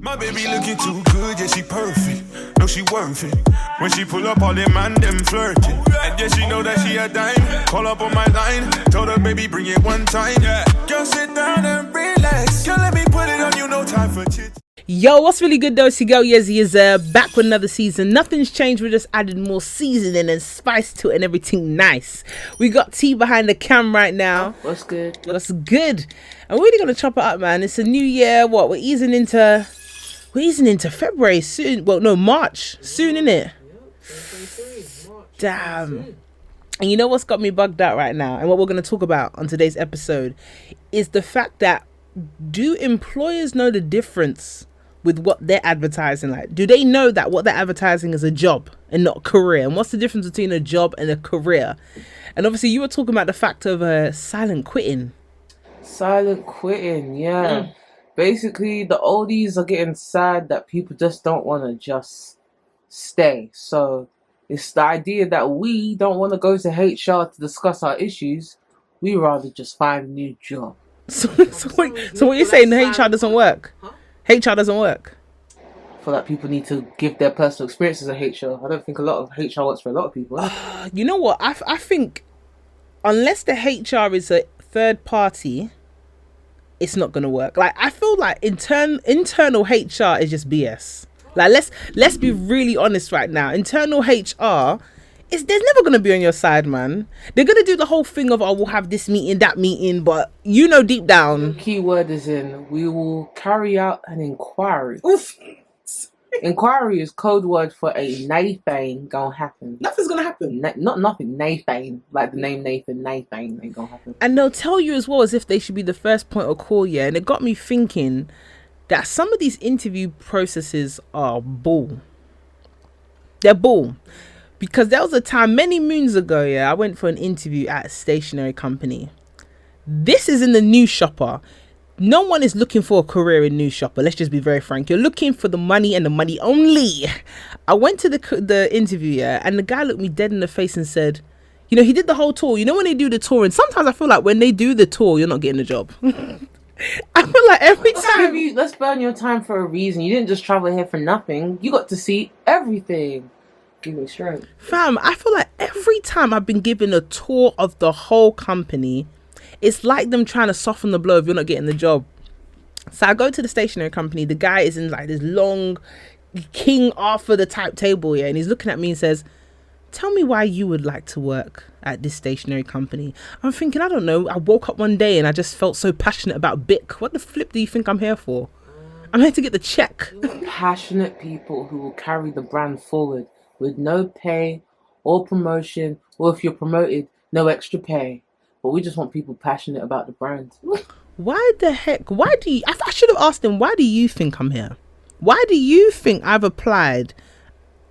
My baby looking too good, yeah, she perfect. No, she worth it. When she pull up, all them man, them flirting. And yeah, she know that she a dime. Call up on my line, told her, baby, bring it one time. Yeah. Girl, sit down and relax. Girl, let me put it on you, no time for chit. Yo, what's really good though? It's your girl Yezzi back with another season. Nothing's changed, we just added more seasoning and spice to it and everything nice. We got T behind the cam right now. What's good? What's good? And we're really gonna chop it up, man. It's a new year. What? We're easing into February soon. Well, no, March soon, innit? Damn. And you know what's got me bugged out right now, and what we're gonna talk about on today's episode is the fact that, do employers know the difference with what they're advertising? Like, do they know that what they're advertising is a job and not a career? And what's the difference between a job and a career? And obviously you were talking about the fact of silent quitting. Silent quitting, yeah. Basically, the oldies are getting sad that people just don't want to just stay. So it's the idea that we don't want to go to HR to discuss our issues. We rather just find a new job. So what you're saying, HR doesn't work? Huh? HR doesn't work? I feel like people need to give their personal experiences of HR. I don't think a lot of HR works for a lot of people. You know what? I think unless the HR is a third party, it's not going to work. Like, I feel like internal HR is just BS. Like, let's be really honest right now. Internal HR, there's never going to be on your side, man. They're going to do the whole thing of, oh, we'll have this meeting, that meeting, but you know deep down. The key word is in, we will carry out an inquiry. Inquiry is code word for a nathing gonna happen. Nothing's gonna happen. Not nothing, nathing. Like the name Nathan, nathing ain't gonna happen. And they'll tell you as well as if they should be the first point of call, yeah. And it got me thinking that some of these interview processes are bull. They're bull. Because there was a time many moons ago, yeah, I went for an interview at a stationery company. This is in the news shopper. No one is looking for a career in news shopper. Let's just be very frank. You're looking for the money and the money only. I went to the interview, yeah, and the guy looked me dead in the face and said, you know, he did the whole tour. You know when they do the tour, and sometimes I feel like when they do the tour, you're not getting the job. I feel like every time. Let's burn your time for a reason. You didn't just travel here for nothing. You got to see everything. Give me strength. Fam, I feel like every time I've been given a tour of the whole company, it's like them trying to soften the blow if you're not getting the job. So I go to the stationery company. The guy is in like this long King Arthur the type table, yeah, and he's looking at me and says, tell me why you would like to work at this stationery company. I'm thinking, I don't know. I woke up one day and I just felt so passionate about Bic. What the flip do you think I'm here for? I'm here to get the check. Passionate people who will carry the brand forward with no pay or promotion, or if you're promoted, no extra pay. But we just want people passionate about the brand. Why the heck? Why do you... I should have asked him, why do you think I'm here? Why do you think I've applied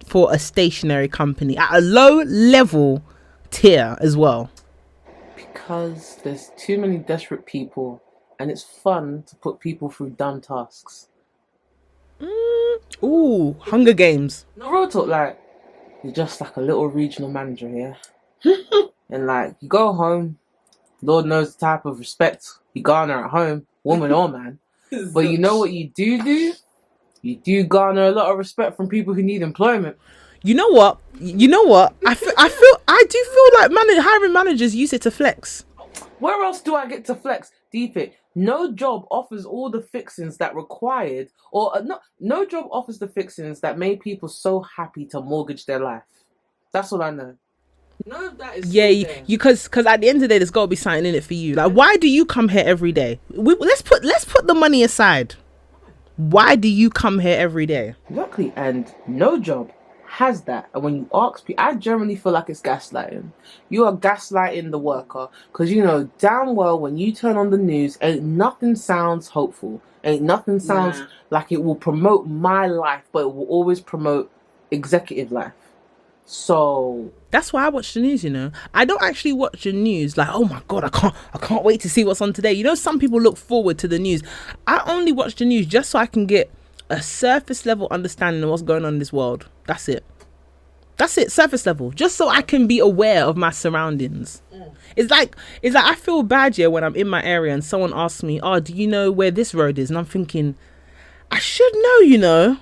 for a stationery company at a low level tier as well? Because there's too many desperate people and it's fun to put people through dumb tasks. Ooh, Hunger Games. No, real talk, like, you're just like a little regional manager here. And like, you go home, Lord knows the type of respect you garner at home, woman or man. But you know what you do? You do garner a lot of respect from people who need employment. You know what? I do feel like hiring managers use it to flex. Where else do I get to flex? Deep it. No job offers all the fixings that required, or no job offers the fixings that made people so happy to mortgage their life. That's all I know. None of that is. Yeah, because at the end of the day, there's got to be something in it for you. Like, why do you come here every day? Let's put the money aside. Why do you come here every day? Exactly, and no job has that. And when you ask people, I generally feel like it's gaslighting. You are gaslighting the worker, because you know damn well when you turn on the news, ain't nothing sounds hopeful. Ain't nothing sounds like it will promote my life, but it will always promote executive life. So that's why I watch the news, you know. I don't actually watch the news like, oh my God, I can't wait to see what's on today. You know, some people look forward to the news. I only watch the news just so I can get a surface level understanding of what's going on in this world. That's it. Surface level. Just so I can be aware of my surroundings. It's like I feel bad, yeah, when I'm in my area and someone asks me, oh, do you know where this road is? And I'm thinking, I should know, you know,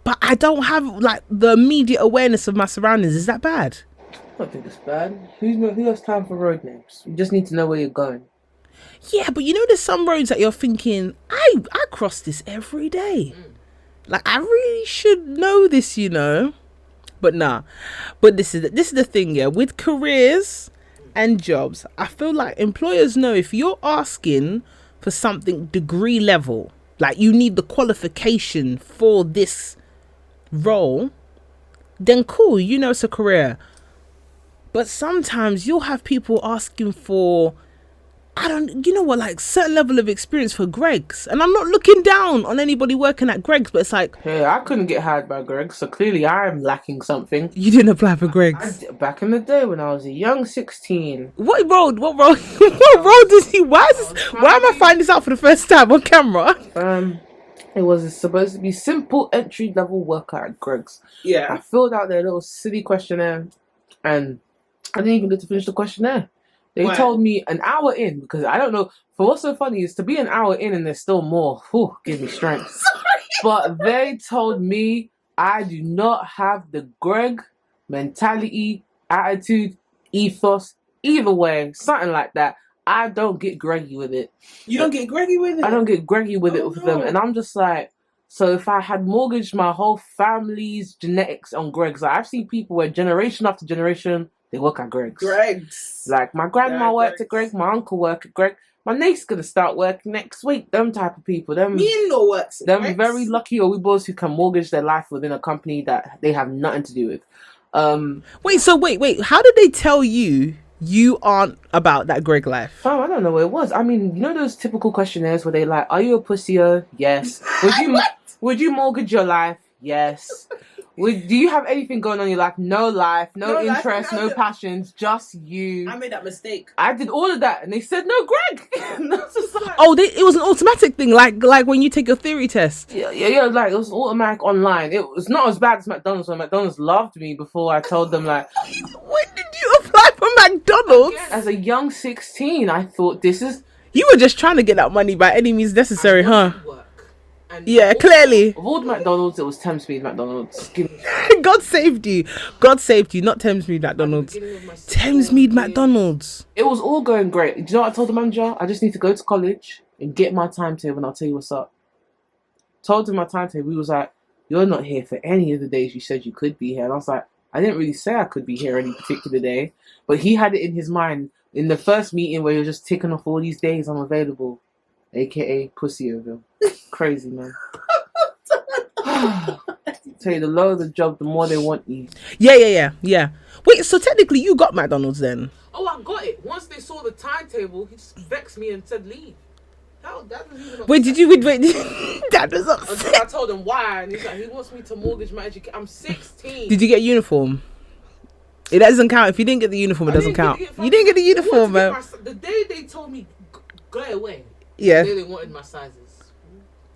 but I don't have like the immediate awareness of my surroundings. Is that bad? I don't think it's bad. Who has time for road names? You just need to know where you're going. Yeah, but you know, there's some roads that you're thinking, I cross this every day. Like, I really should know this, you know. But nah. But this is the thing, yeah. With careers and jobs, I feel like employers know if you're asking for something degree level, like you need the qualification for this role, then cool, you know it's a career. But sometimes you'll have people asking for, you know what, like certain level of experience for Greg's. And I'm not looking down on anybody working at Greg's, but it's like, hey, I couldn't get hired by Greg, so clearly I'm lacking something. you didn't apply for Greg's. Back in the day when I was a young 16. What role does he, why am I finding this out for the first time on camera? It was supposed to be simple entry level worker at Greg's. Yeah. I filled out their little silly questionnaire and I didn't even get to finish the questionnaire. They told me an hour in, because I don't know, for what's so funny is to be an hour in and there's still more. Whew, give me strength. But they told me I do not have the Greg mentality, attitude, ethos, either way, something like that. I don't get Greggy with it. You don't get Greggy with it? I don't get Greggy with it with them. And I'm just like, so if I had mortgaged my whole family's genetics on Greg's, like I've seen people where generation after generation, they work at Greg's. Like my grandma worked at Greg, my uncle worked at Greg. My niece's gonna start working next week. Them type of people. Me-in-law works at them very lucky Owibo's who can mortgage their life within a company that they have nothing to do with. Wait. How did they tell you aren't about that Greg life? Oh, I don't know what it was. I mean, you know those typical questionnaires where they like, are you a pussyer? Yes. Would you mortgage your life? Yes. Do you have anything going on in your life? No life, no interest, no passions, just you. I made that mistake. I did all of that, and they said no, Greg. It was an automatic thing, like when you take your theory test. Yeah. Like it was automatic online. It was not as bad as McDonald's. When McDonald's loved me before I told them like. When did you apply for McDonald's? Again, as a young 16, I thought this is. You were just trying to get that money by any means necessary, huh? Yeah, clearly. Of all the McDonald's, it was Thamesmead McDonald's. God saved you. God saved you, not Thamesmead McDonald's. Thamesmead McDonald's. It was all going great. Do you know what I told the manager? I just need to go to college and get my timetable and I'll tell you what's up. Told him my timetable. He was like, you're not here for any of the days you said you could be here. And I was like, I didn't really say I could be here any particular day. But he had it in his mind in the first meeting where he was just ticking off all these days I'm available. AKA Pussy Oville. Crazy, man. Tell you, the lower the job, the more they want you. Yeah. Wait, so technically you got McDonald's then? Oh, I got it. Once they saw the timetable, he just vexed me and said leave. Wait, that was upset. Until I told him why, and he's like, he wants me to mortgage my education. I'm 16. Did you get a uniform? It doesn't count. If you didn't get the uniform, it doesn't count. You didn't get the uniform, man. The day they told me, go away. Yeah. The day they wanted my sizes.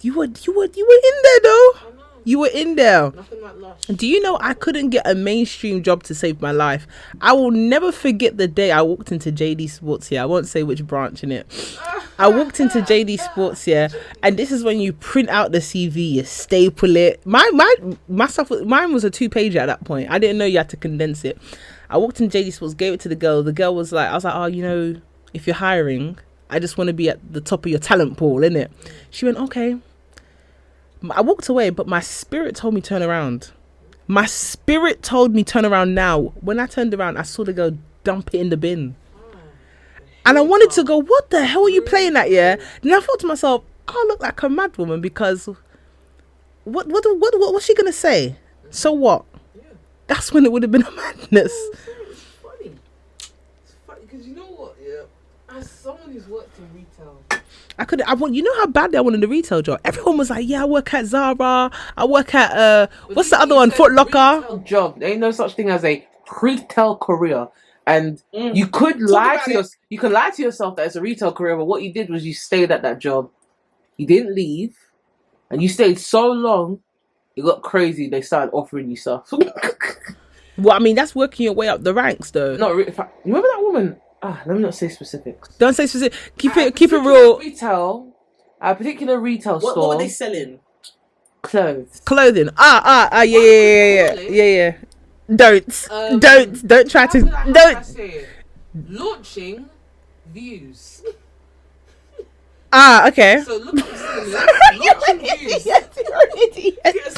You were in there though. I know. You were in there. Nothing like Lush. Do you know I couldn't get a mainstream job to save my life? I will never forget the day I walked into JD Sports here. I won't say which branch in it. I walked into JD Sports here, and this is when you print out the CV, you staple it. Mine was a 2-pager at that point. I didn't know you had to condense it. I walked in JD Sports, gave it to the girl. The girl was like, I was like, oh, you know, if you're hiring, I just want to be at the top of your talent pool, innit? She went, okay. I walked away, but my spirit told me turn around. My spirit told me turn around now. When I turned around, I saw the girl dump it in the bin. And I wanted to go, what the hell are you playing at, yeah? Then I thought to myself, I look like a mad woman because what's she going to say? So what? That's when it would have been a madness. It's funny. It's funny because you know what, yeah? As someone who's worked in retail, you know how badly I wanted a retail job. Everyone was like, yeah, I work at Zara. I work at, what's the other one? Foot Locker. Job. There ain't no such thing as a retail career. And you could lie to yourself that it's a retail career, but what you did was you stayed at that job. You didn't leave. And you stayed so long, it got crazy. They started offering you stuff. Well, I mean, that's working your way up the ranks, though. Not really. You remember that woman? Let me not say specifics. Don't say specific. Keep it real. A particular retail store. What were they selling? Clothes. Clothing. Yeah. Don't try to How can I don't. say it? Launching views. Okay. So look up the synonyms. Launching views. Yes, you're an idiot. Yes.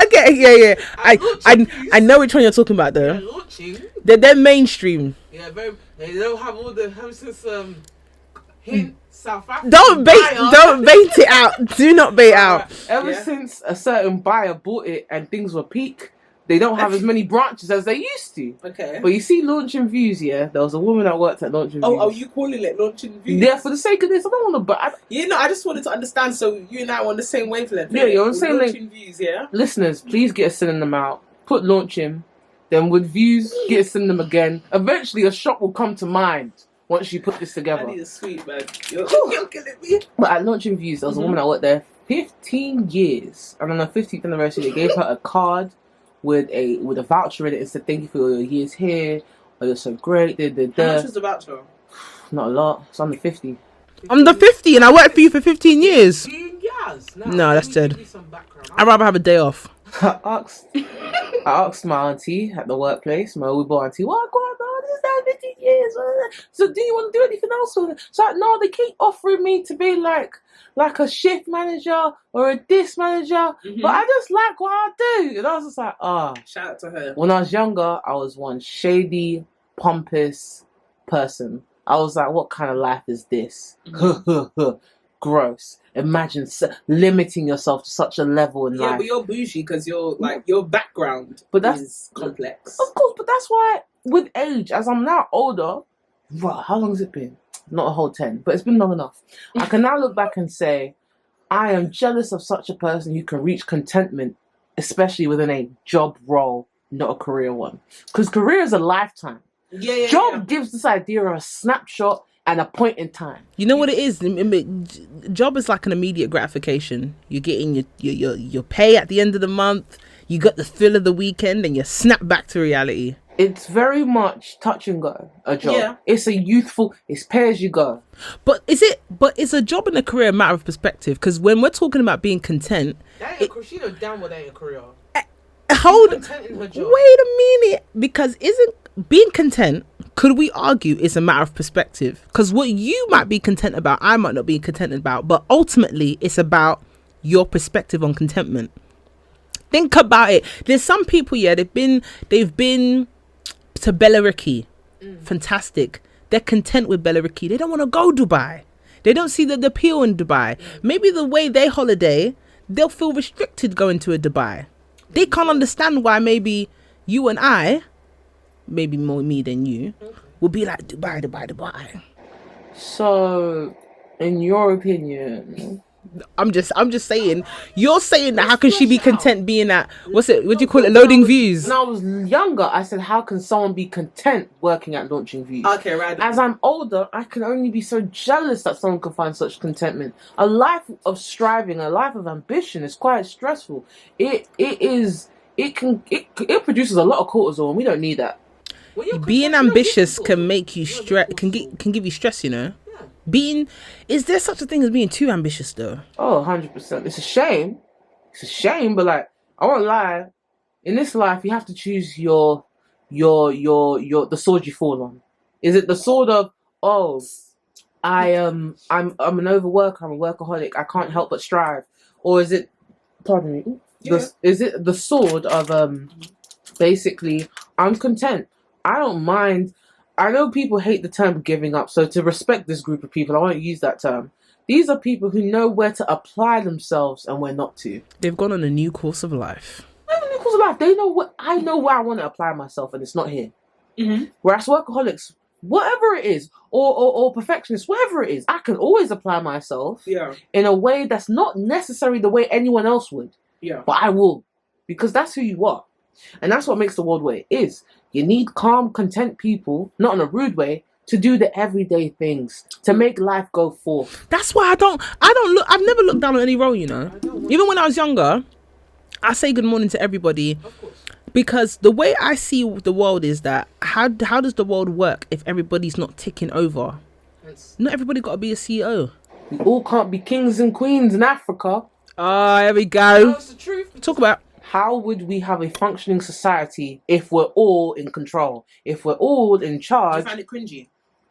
Okay, yeah. Launching views. I know which one you're talking about though. Yeah, launching. They're mainstream. Yeah, very. They don't have all the hint. South Africa. Don't bait it out. Do not bait out. Ever since a certain buyer bought it and things were peak, they don't have as many branches as they used to. Okay. But you see Launching Views, yeah? There was a woman that worked at Launching Views. Oh, you calling it Launching Views? Yeah, for the sake of this, I don't want to... I just wanted to understand so you and I are on the same wavelength. Yeah, you're on the same Launching Views, yeah? Listeners, please get a synonym out. Put Launching. Then with Views, get a synonym again. Eventually, a shop will come to mind once you put this together. I need a sweet, man. You're killing me. But at Launching Views, there was a woman that worked there 15 years. And on her 15th anniversary, they gave her a card with a voucher in it and said, thank you for your years here. Oh, you're so great. How much was the voucher? Not a lot. It's under 50. I'm the 50 and I worked for you for 15 years. 15 years? No, that's dead. I'd rather have a day off. I asked my auntie at the workplace, my Uber auntie, what going on? This is that 15 years. So do you want to do anything else with it? So like, no, they keep offering me to be like a shift manager or a disc manager, but I just like what I do. And I was just like, Shout out to her. When I was younger, I was one shady, pompous person. I was like, what kind of life is this? Gross. Imagine limiting yourself to such a level in life. Yeah, but you're bougie because you're like your background is complex. Of course, but that's why with age, as I'm now older, how long has it been? Not a whole 10, but it's been long enough. I can now look back and say, I am jealous of such a person who can reach contentment, especially within a job role, not a career one. Because career is a lifetime. Job gives this idea of a snapshot and a point in time. You know what it is? Job is like an immediate gratification. You're getting your pay at the end of the month. You got the thrill of the weekend, and you snap back to reality. It's very much touch and go. A job. Yeah. It's it's pay as you go. But is a job and a career a matter of perspective? Because when we're talking about being content, she knows damn well that ain't a career. Wait a minute, because isn't being content, could we argue, is a matter of perspective? Because what you might be content about, I might not be content about, but ultimately it's about your perspective on contentment. Think about it. There's some people, they've been to Bellariki. Fantastic. They're content with Bellariki. They don't want to go Dubai. They don't see the appeal in Dubai. Maybe the way they holiday, they'll feel restricted going to a Dubai. They can't understand why maybe you and I, maybe more me than you, will be like Dubai. So, in your opinion, I'm just saying. You're saying that how can she be content being at what do you call it? Loading views. When I was younger, I said, how can someone be content working at Launching Views? Okay, right. As I'm older, I can only be so jealous that someone can find such contentment. A life of striving, a life of ambition is quite stressful. It produces a lot of cortisol, and we don't need that. Being ambitious can make you stress. Can give you stress. Is there such a thing as being too ambitious though? Oh, 100%. It's a shame. But like, I won't lie. In this life, you have to choose the sword you fall on. Is it the sword of, I'm an overworker, I'm a workaholic, I can't help but strive, or is it, pardon me, is it the sword of basically I'm content. I don't mind. I know people hate the term giving up, so to respect this group of people, I won't use that term. These are people who know where to apply themselves and where not to. They've gone on a new course of life. New course of life. They know I know where I want to apply myself, and it's not here. Whereas workaholics, whatever it is, or perfectionists, whatever it is, I can always apply myself in a way that's not necessarily the way anyone else would. But I will, because that's who you are. And that's what makes the world what it is. You need calm, content people, not in a rude way, to do the everyday things, to make life go forth. That's why I've never looked down on any role, Even when I was younger, I say good morning to everybody. Of course. Because the way I see the world is that how does the world work if everybody's not ticking over? Not everybody got to be a CEO. We all can't be kings and queens in Africa. Oh, here we go. That's the truth. Talk about. How would we have a functioning society if we're all in control? If we're all in Do you charge? find it cringy?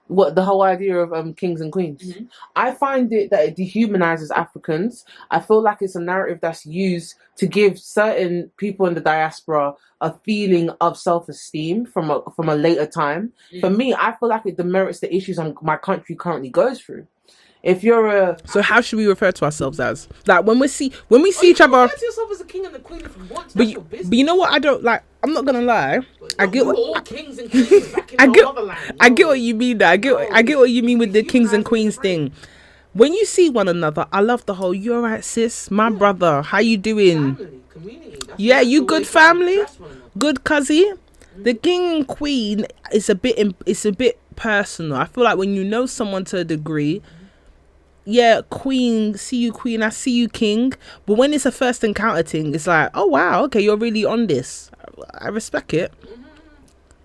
What the whole idea of kings and queens? Mhm. I find it that it dehumanizes Africans. I feel like it's a narrative that's used to give certain people in the diaspora a feeling of self-esteem from a later time. For me, I feel like it demerits the issues my country currently goes through. If you're a So how should we refer to ourselves as? Like when we see each other. Refer to yourself as a king and the queen if you want to. But That's you, your business. but you know what I don't like. I'm not gonna lie. I get We're what all kings and queens back in I the get. motherland. I get what you mean. Though. I get what you mean with the kings and queens thing. When you see one another, I love the whole. You alright, sis? My brother, how you doing? Family, community. Yeah, that's you the good way to family? address one another. Good cuzzy. The king and queen is a bit personal. I feel like when you know someone to a degree, yeah, queen, see you queen, I see you king. But when it's a first encounter thing, it's like, oh wow, okay, you're really on this. I respect it.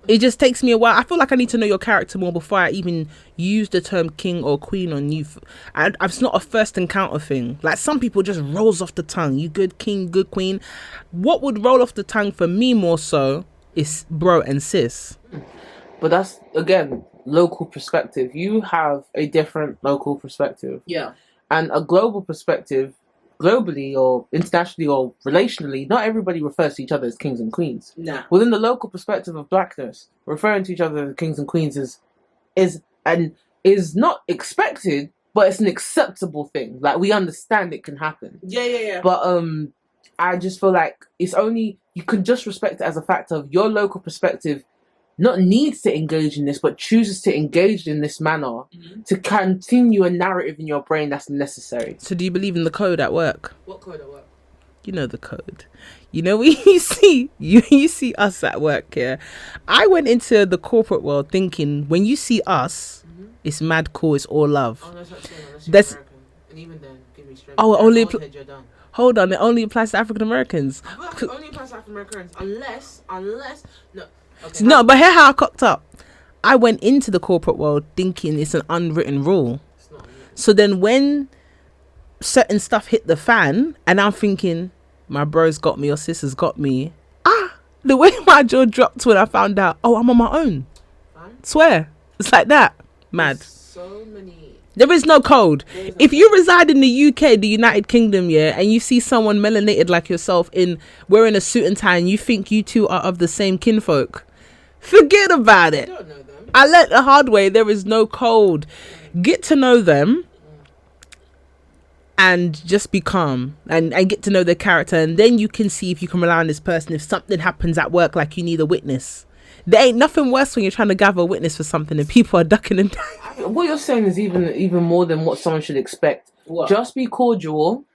It just takes me a while. I feel like I need to know your character more before I even use the term king or queen on you. And it's not a first encounter thing. Like some people just rolls off the tongue. You good king, good queen. What would roll off the tongue for me more so is bro and sis. But that's, again, local perspective. You have a different local perspective. Yeah. And a global perspective, globally or internationally or relationally, not everybody refers to each other as kings and queens. Nah. Within the local perspective of blackness, referring to each other as kings and queens is not expected, but it's an acceptable thing. Like, we understand it can happen. Yeah. But I just feel like it's only, you can just respect it as a fact of your local perspective not needs to engage in this, but chooses to engage in this manner to continue a narrative in your brain that's necessary. So do you believe in the code at work? What code at work? You know the code. You know when you see us at work here. I went into the corporate world thinking when you see us, it's mad cool, it's all love. Oh, no, that's That's- American. And even then, give me strength. Oh, it only You're done. Hold on, it only applies to African Americans. I feel like it only applies to African Americans unless no. Okay. No, but here how I cocked up. I went into the corporate world thinking it's an unwritten rule. It's not. So then when certain stuff hit the fan and I'm thinking my bro's got me or sister's got me, the way my jaw dropped when I found out, oh, I'm on my own. Fine. Swear. It's like that. Mad. So many. There is no code. If you reside in the UK, the United Kingdom, yeah, and you see someone melanated like yourself wearing a suit and tie and you think you two are of the same kinfolk, forget about it. I don't know them. I learnt the hard way. There is no code. Get to know them and just be calm and get to know their character. And then you can see if you can rely on this person. If something happens at work, like you need a witness. There ain't nothing worse when you're trying to gather a witness for something and people are ducking and diving. What you're saying is even more than what someone should expect. What? Just be cordial.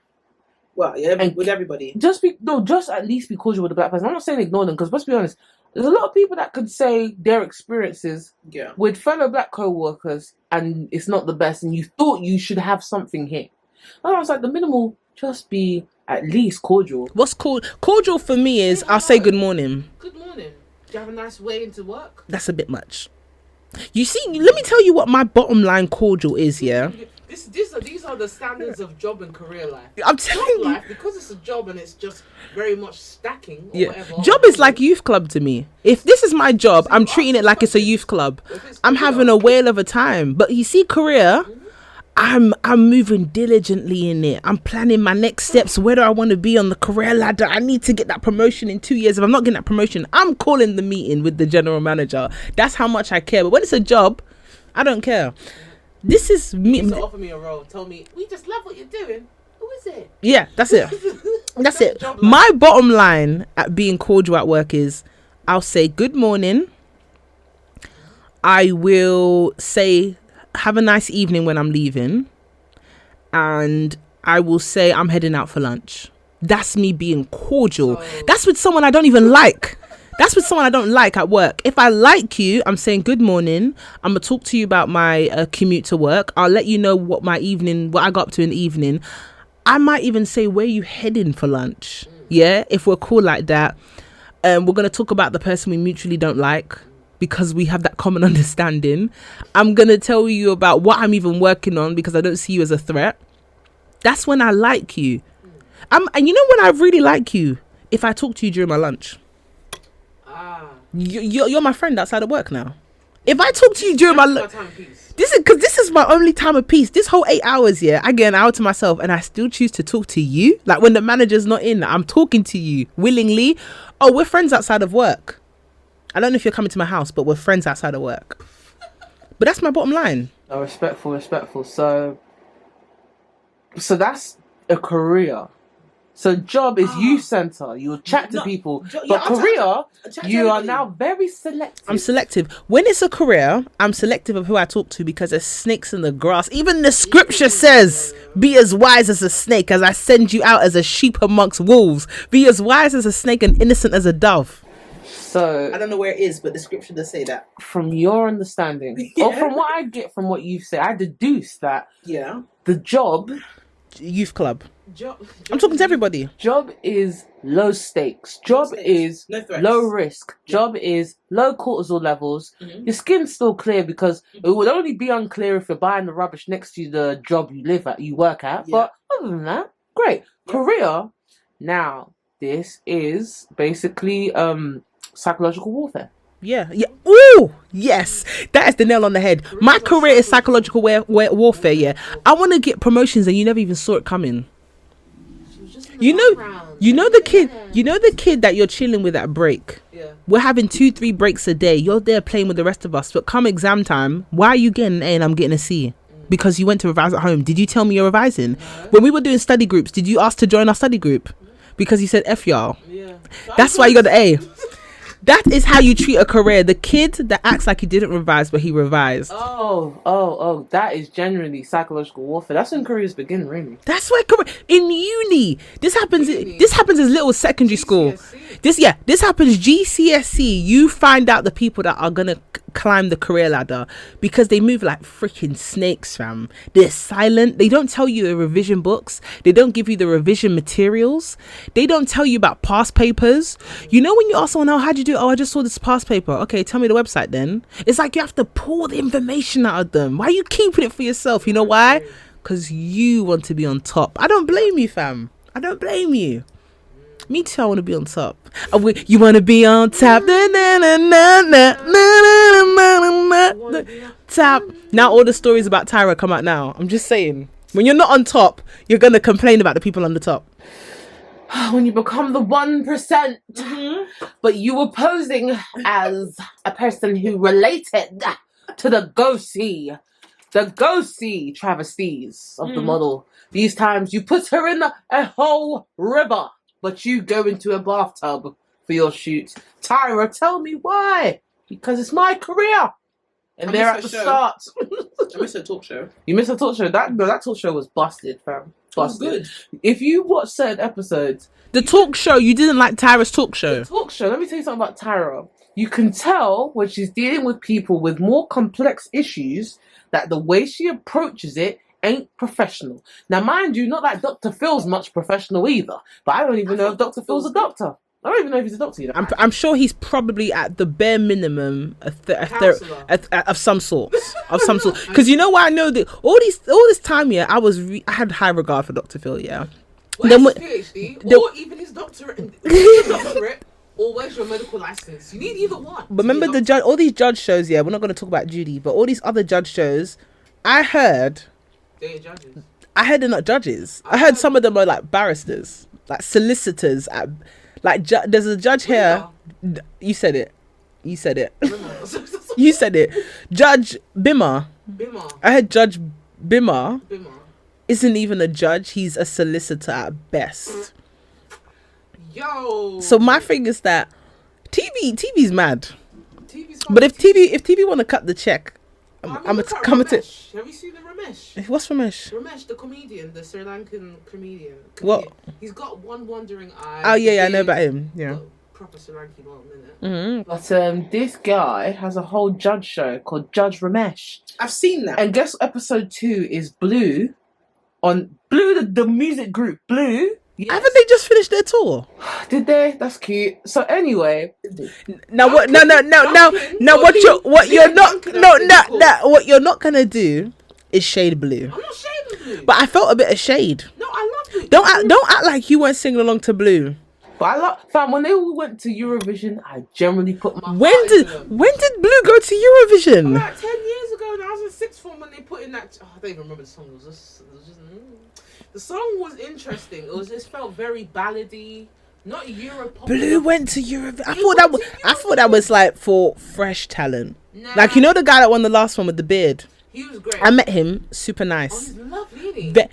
Well, yeah, And- with everybody. Just at least be cordial with the black person. I'm not saying ignore them, because let's be honest, there's a lot of people that could say their experiences Yeah. with fellow black co-workers and it's not the best and you thought you should have something here. And I was like, the minimal, just be at least cordial. What's cordial for me is I'll say good morning. Good morning. Do you have a nice way into work? That's a bit much. You see, let me tell you what my bottom line cordial is, yeah? These are the standards of job and career life. I'm telling Job you. life, because it's a job and it's just very much stacking or Yeah. whatever. Job is like youth club to me. If this is my job, I'm treating it like it's a youth club. I'm having a whale of a time. But you see, career, I'm moving diligently in it. I'm planning my next steps. Where do I want to be on the career ladder? I need to get that promotion in 2 years. If I'm not getting that promotion, I'm calling the meeting with the general manager. That's how much I care. But when it's a job, I don't care. This is me. To offer me a role, tell me, we just love what you're doing. Who is it? Yeah, that's it. That's it. Job life. My bottom line at being cordial at work is I'll say good morning. I will say have a nice evening when I'm leaving. And I will say I'm heading out for lunch. That's me being cordial. That's with someone I don't even like. That's with someone I don't like at work. If I like you, I'm saying good morning. I'm going to talk to you about my commute to work. I'll let you know what I got up to in the evening. I might even say, where are you heading for lunch? Yeah, if we're cool like that. We're going to talk about the person we mutually don't like because we have that common understanding. I'm going to tell you about what I'm even working on because I don't see you as a threat. That's when I like you. And you know when I really like you? If I talk to you during my lunch. You're my friend outside of work now. If I talk to you during my lunch, this is my only time of peace. This whole 8 hours, yeah, I get an hour to myself, and I still choose to talk to you. Like when the manager's not in, I'm talking to you willingly. Oh, we're friends outside of work. I don't know if you're coming to my house, but we're friends outside of work. But that's my bottom line. Oh, respectful. So that's a career. So job is youth centre. You'll chat to people. But career, you are now very selective. I'm selective. When it's a career, I'm selective of who I talk to because there's snakes in the grass. Even the scripture says, be as wise as a snake as I send you out as a sheep amongst wolves. Be as wise as a snake and innocent as a dove. So I don't know where it is, but the scripture does say that. From your understanding, or from what I get from what you've said, I deduce that the job... Youth club. I'm talking to everybody. Job is low stakes. Job is low risk. Job is low cortisol levels. Your skin's still clear because it would only be unclear if you're buying the rubbish next to the job you work at. But other than that, great. Career, now this is basically psychological warfare. Yeah. Ooh, yes. That is the nail on the head. My career is psychological warfare, yeah. I want to get promotions and you never even saw it coming. You know the kid that you're chilling with at break. Yeah. We're having 2-3 breaks a day. You're there playing with the rest of us. But come exam time, why are you getting an A and I'm getting a C? Because you went to revise at home. Did you tell me you're revising? When we were doing study groups, did you ask to join our study group? Because you said F y'all. Yeah. That's why you got the A. That is how you treat a career. The kid that acts like he didn't revise, but he revised. Oh. That is generally psychological warfare. That's when careers begin, really. That's why in uni. This happens as little as secondary school. This happens GCSE. You find out the people that are gonna climb the career ladder because they move like freaking snakes, fam. They're silent. They don't tell you the revision books. They don't give you the revision materials. They don't tell you about past papers. You know when you ask someone, how'd you do? Oh, I just saw this past paper. Okay, tell me the website then. It's like you have to pull the information out of them. Why are you keeping it for yourself? You know why? Because you want to be on top. I don't blame you, fam. I don't blame you. Me too, I want to be on top. You want to be on top. Top. Now all the stories about Tyra come out now. I'm just saying. When you're not on top, you're going to complain about the people on the top. When you become the 1%, but you were posing as a person who related to the go-see travesties of the model. These times you put her in a whole river, but you go into a bathtub for your shoot. Tyra, tell me why? Because it's my career. And they're at the start. I missed a talk show. You missed a talk show? That talk show was busted, fam. Busted. Good. If you watch certain episodes... The talk show, you didn't like Tyra's talk show. The talk show, let me tell you something about Tyra. You can tell when she's dealing with people with more complex issues that the way she approaches it ain't professional. Now, mind you, not like Dr. Phil's much professional either. But I don't even know if Dr. Phil's a doctor. I don't even know if he's a doctor. You know? I'm sure he's probably at the bare minimum of some sort. Because you know why I know that all this time, yeah, I had high regard for Dr. Phil, yeah. Where's his PhD or even his doctorate? Or where's your medical license? You need either one. But remember all these judge shows, yeah, we're not going to talk about Judy, but all these other judge shows, I heard they're judges. I heard they're not judges. I heard some of them are like barristers, like solicitors. There's a judge here. You said it. You said it. Judge Bimmer. I heard Judge Bimmer isn't even a judge. He's a solicitor at best. Yo. So my thing is that TV's mad. But if TV want to cut the check, I'm coming to. Have you seen the Ramesh? What's Ramesh? Ramesh, the comedian, the Sri Lankan comedian. What? He's got one wandering eye. Oh yeah, I know about him. Yeah. Proper Sri Lankan one minute. But this guy has a whole judge show called Judge Ramesh. I've seen that. And guess episode 2 is Blue, the music group Blue. Yes. Haven't they just finished their tour? Did they? That's cute. So anyway, now what? No. What you're not gonna do is shade Blue. I'm not shading Blue. But I felt a bit of shade. No, I love Blue. Don't act like you weren't singing along to Blue. But I love, fam, when they all went to Eurovision, I generally put my When did Blue go to Eurovision? About 10 years ago, and I was in sixth form when they put in that. Oh, I don't even remember the song. The song was interesting. It felt very ballady, not Europe. Blue went to Eurovision. I thought that was like for fresh talent. Nah. Like, you know the guy that won the last one with the beard. He was great. I met him. Super Oh, nice. he's lovely, isn't he?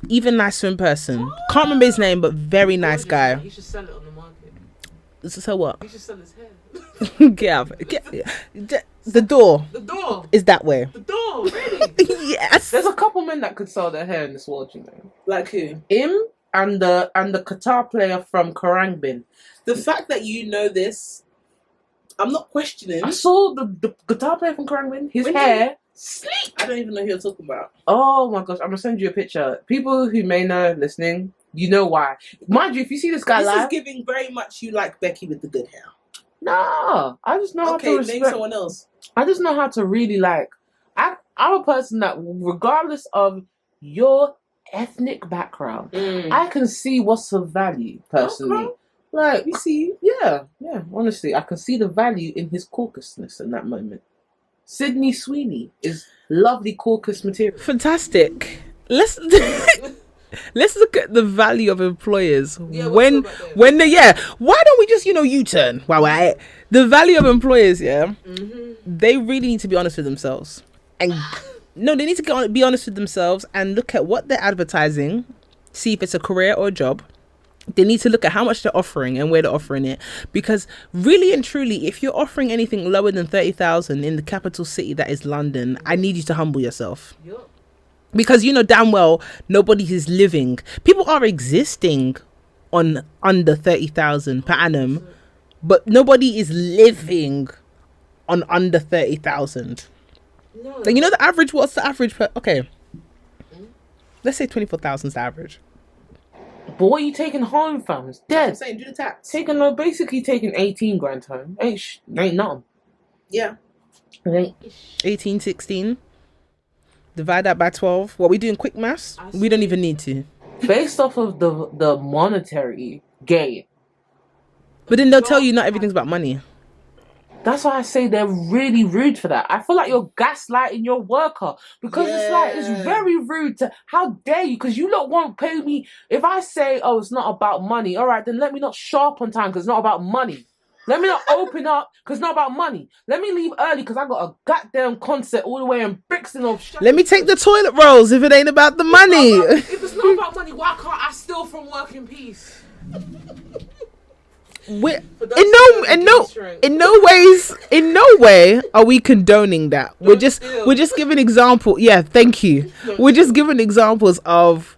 Even nicer in person. Can't remember his name, but very nice guy. He should sell it on the market. So what? He should sell his hair. Get out. The door The door. is that way. The door, really? Yes. There's a couple men that could sell their hair in this world, you know. Like who? Him and the guitar player from Karangbin. The fact that you know this, I'm not questioning. I saw the guitar player from Karangbin. His hair sleek. I don't even know who you're talking about. Oh my gosh, I'm gonna send you a picture. People who may know listening, you know why. Mind you, if you see this guy live, giving very much you like Becky with the good hair. nah, I just know how to respect. else. I just know how to really like. I'm a person that, regardless of your ethnic background, I can see what's of value personally. Okay. Like, You see? yeah. Honestly, I can see the value in his caucusness in that moment. Sydney Sweeney is lovely caucus material. Fantastic. Let's look at the value of employers Yeah, when why don't we just U-turn? Wow. The value of employers, they really need to be honest with themselves. And no, they need to be honest with themselves and look at what they're advertising, see if it's a career or a job. They need to look at how much they're offering and where they're offering it. Because really and truly, if you're offering anything lower than 30,000 in the capital city that is London, I need you to humble yourself. Yup. Because you know damn well nobody is living. People are existing on under 30,000 per annum, but nobody is living on under 30,000. No. Like, you know the average? What's the average per? Okay, let's say 24,000 is the average. But what are you taking home, fam? It's dead. I'm saying do the tax. Basically taking 18 grand home. Ain't nothing. Yeah. It ain't. 18, 16. Divide that by 12. What, we doing quick maths? We don't even need to. Based off of the monetary gain. But then they'll tell you not everything's about money. That's why I say they're really rude for that. I feel like you're gaslighting your worker because it's very rude to. How dare you? Because you lot won't pay me. If I say, oh, it's not about money, all right, then let me not show up on time because it's not about money. Let me not open up because it's not about money. Let me leave early because I got a goddamn concert all the way in Brixton. Let me take the toilet rolls if it ain't about the money. If it's not about money, why can't I steal from work in peace? In no way are we condoning that. We're just giving example. Yeah, thank you. We're just giving examples of.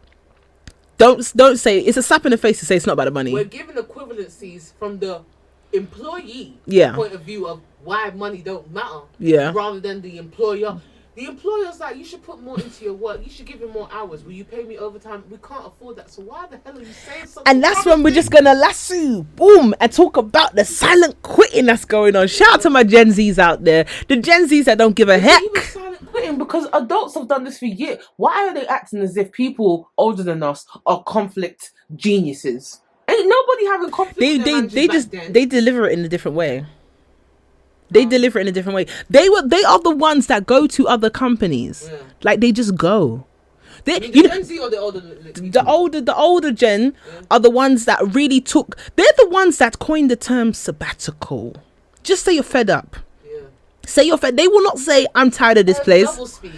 Don't say it's a slap in the face to say it's not about the money. We're giving equivalencies from the employee point of view of why money don't matter. Yeah. Rather than the employer. The employer's like, you should put more into your work. You should give him more hours. Will you pay me overtime? We can't afford that. So why the hell are you saying something? And that's when we're just gonna lasso, boom, and talk about the silent quitting that's going on. Shout out to my Gen Zs out there. The Gen Zs that don't give a heck. Even silent quitting, because adults have done this for years. Why are they acting as if people older than us are conflict geniuses? Ain't nobody having conflict. They deliver it in a different way. They deliver it in a different way. They are the ones that go to other companies. Yeah. Like, they just go. Gen Z or the older? The older gen are the ones that really took. They're the ones that coined the term sabbatical. Just say you're fed up. Yeah. Say you're fed. They will not say I'm tired of this place. Double speak.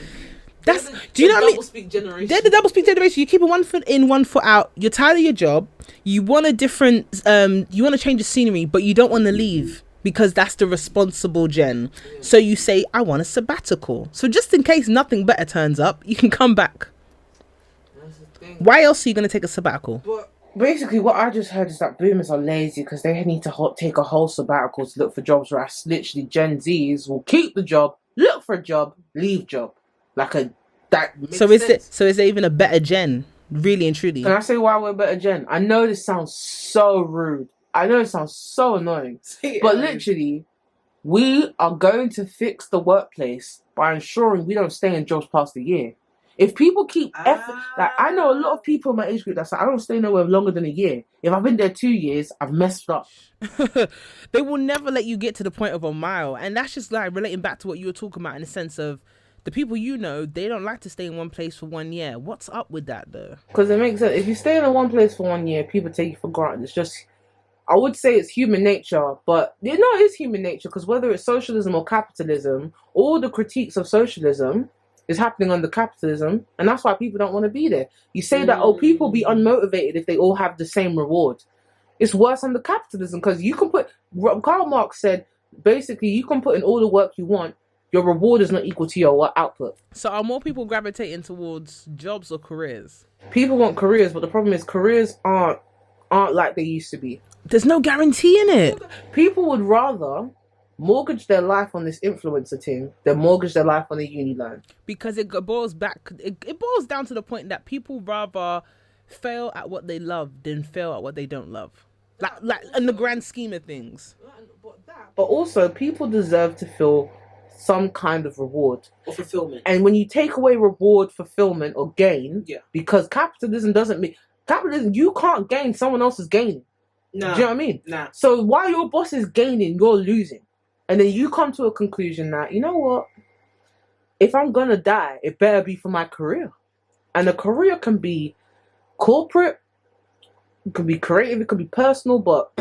Do you know what I mean? Double speak generation. They're the double speak generation. You keep one foot in, one foot out. You're tired of your job. You want a different. You want to change the scenery, but you don't want to leave. Because that's the responsible gen. Yeah. So you say, I want a sabbatical. So just in case nothing better turns up, you can come back. That's the thing. Why else are you going to take a sabbatical? But basically, what I just heard is that boomers are lazy because they need to take a whole sabbatical to look for jobs, whereas literally Gen Zs will keep the job, look for a job, leave job. So is there even a better gen? Really and truly. Can I say why we're a better gen? I know this sounds so rude. I know it sounds so annoying, but literally, we are going to fix the workplace by ensuring we don't stay in jobs past a year. If people keep like I know a lot of people in my age group that's like, I don't stay nowhere longer than a year. If I've been there 2 years, I've messed up. They will never let you get to the point of a mile. And that's just like relating back to what you were talking about in the sense of the people you know, they don't like to stay in one place for 1 year. What's up with that though? Because it makes sense. If you stay in one place for 1 year, people take you for granted. It's just, I would say it's human nature, but you know it is human nature because whether it's socialism or capitalism, all the critiques of socialism is happening under capitalism, and that's why people don't want to be there. You say that, oh, people be unmotivated if they all have the same reward. It's worse under capitalism because you can put, Karl Marx said, basically you can put in all the work you want, your reward is not equal to your output. So are more people gravitating towards jobs or careers? People want careers, but the problem is careers aren't like they used to be. There's no guarantee in it. People would rather mortgage their life on this influencer thing than mortgage their life on a uni loan. Because it boils down to the point that people rather fail at what they love than fail at what they don't love. Like in the grand scheme of things. But also, people deserve to feel some kind of reward or fulfillment. And when you take away reward, fulfillment, or gain, because capitalism doesn't mean capitalism, you can't gain, someone else is gaining. Nah. Do you know what I mean? Nah. So while your boss is gaining, you're losing. And then you come to a conclusion that, you know what? If I'm going to die, it better be for my career. And a career can be corporate, it can be creative, it can be personal, but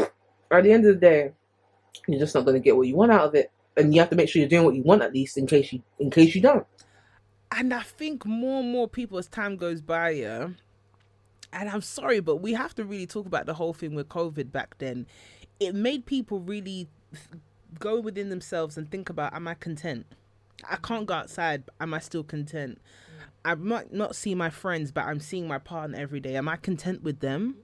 at the end of the day, you're just not going to get what you want out of it. And you have to make sure you're doing what you want at least in case you don't. And I think more and more people as time goes by, and I'm sorry, but we have to really talk about the whole thing with COVID back then. It made people really go within themselves and think about, am I content? I can't go outside. Am I still content? I might not see my friends, but I'm seeing my partner every day. Am I content with them?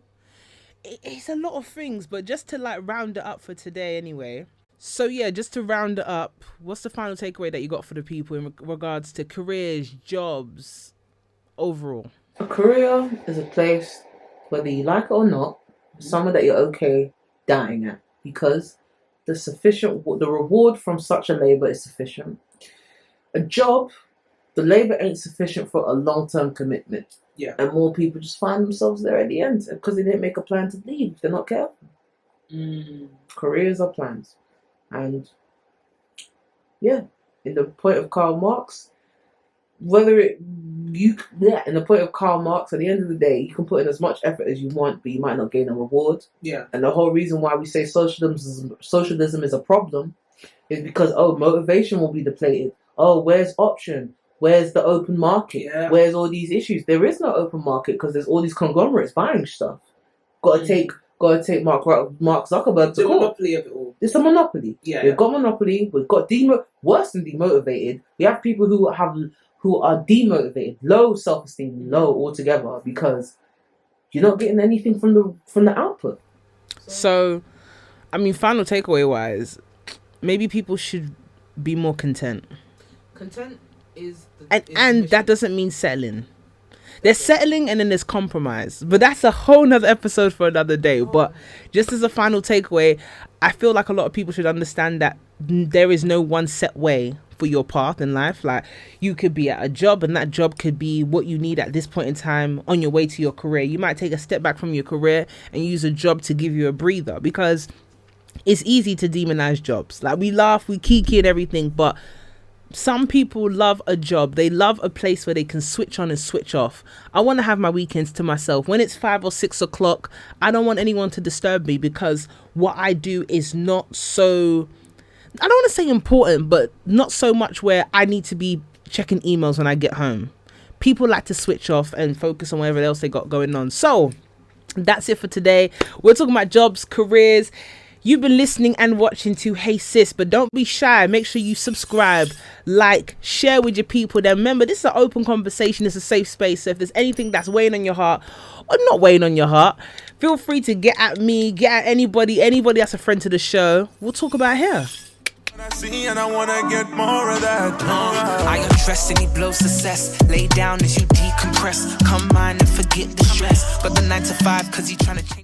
It's a lot of things, but just to like round it up for today anyway. So yeah, just to round it up, what's the final takeaway that you got for the people in regards to careers, jobs, overall? A career is a place, whether you like it or not, somewhere that you're okay dying at, because the reward from such a labor is sufficient. A job, the labor ain't sufficient for a long-term commitment. Yeah. And more people just find themselves there at the end because they didn't make a plan to leave. They're not careful. Careers are plans. And yeah, in the point of Karl Marx, in the point of Karl Marx, at the end of the day, you can put in as much effort as you want, but you might not gain a reward. Yeah. And the whole reason why we say socialism is a problem is because, motivation will be depleted. Where's option? Where's the open market? Yeah. Where's all these issues? There is no open market because there's all these conglomerates buying stuff. Got to take Mark Zuckerberg to the court. Monopoly of it all. It's a monopoly. Yeah. We've got monopoly. We've got worse than demotivated. We have people who are demotivated, low self-esteem, low altogether, because you're not getting anything from the output. So, I mean, final takeaway wise, maybe people should be more content. Content is and that doesn't mean settling. There's settling and then there's compromise. But that's a whole nother episode for another day. But just as a final takeaway, I feel like a lot of people should understand that there is no one set way for your path in life. Like, you could be at a job and that job could be what you need at this point in time on your way to your career. You might take a step back from your career and use a job to give you a breather, because it's easy to demonize jobs. Like, we laugh, we kiki and everything, but some people love a job. They love a place where they can switch on and switch off. I want to have my weekends to myself. When it's 5 or 6 o'clock, I don't want anyone to disturb me, because what I do is not so, I don't want to say important, but not so much where I need to be checking emails when I get home. People like to switch off and focus on whatever else they got going on. So that's it for today. We're talking about jobs, careers. You've been listening and watching to Hey Sis, but don't be shy. Make sure you subscribe, like, share with your people. Then remember, this is an open conversation. It's a safe space. So if there's anything that's weighing on your heart or not weighing on your heart, feel free to get at me, get at anybody that's a friend to the show. We'll talk about it here. I see and I wanna get more of that. I undress and he blows success. Lay down as you decompress. Come on and forget the stress. But the 9 to 5, cause he tryna change.